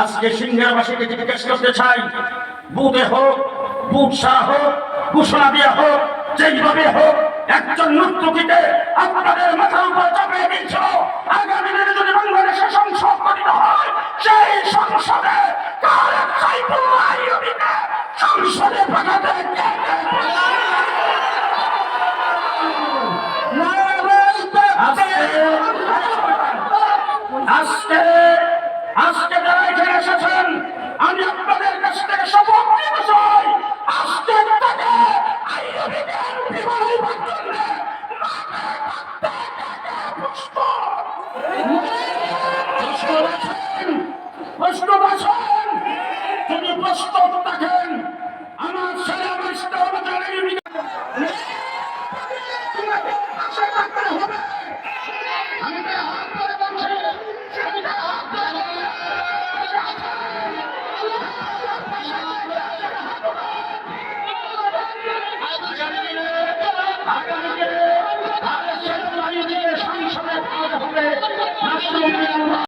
আজকে সিংহাবাসীকে জিজ্ঞেস করতে চাই, বুথে হোক, বুথ সারা হোক, ঘোষণা দেওয়া হোক, যেইভাবে হোক, একজন নর্তকীকে আপনাদের মাথার উপর চাপিয়ে দিয়েছিল। আগামী দিনে যদি বাংলাদেশে সংসদ গঠিত হয়, সেই সংসদে সংসদে পাঠাতে আজকে আজকে যারা এখানে এসেছেন, আমি আপনাদের কাছ থেকে শপথ নিতে চাই, আজকে থেকে প্রস্তুত আছেন? যদি প্রস্তুত থাকেন, আমার ছেলে আমার সংসদে হবে।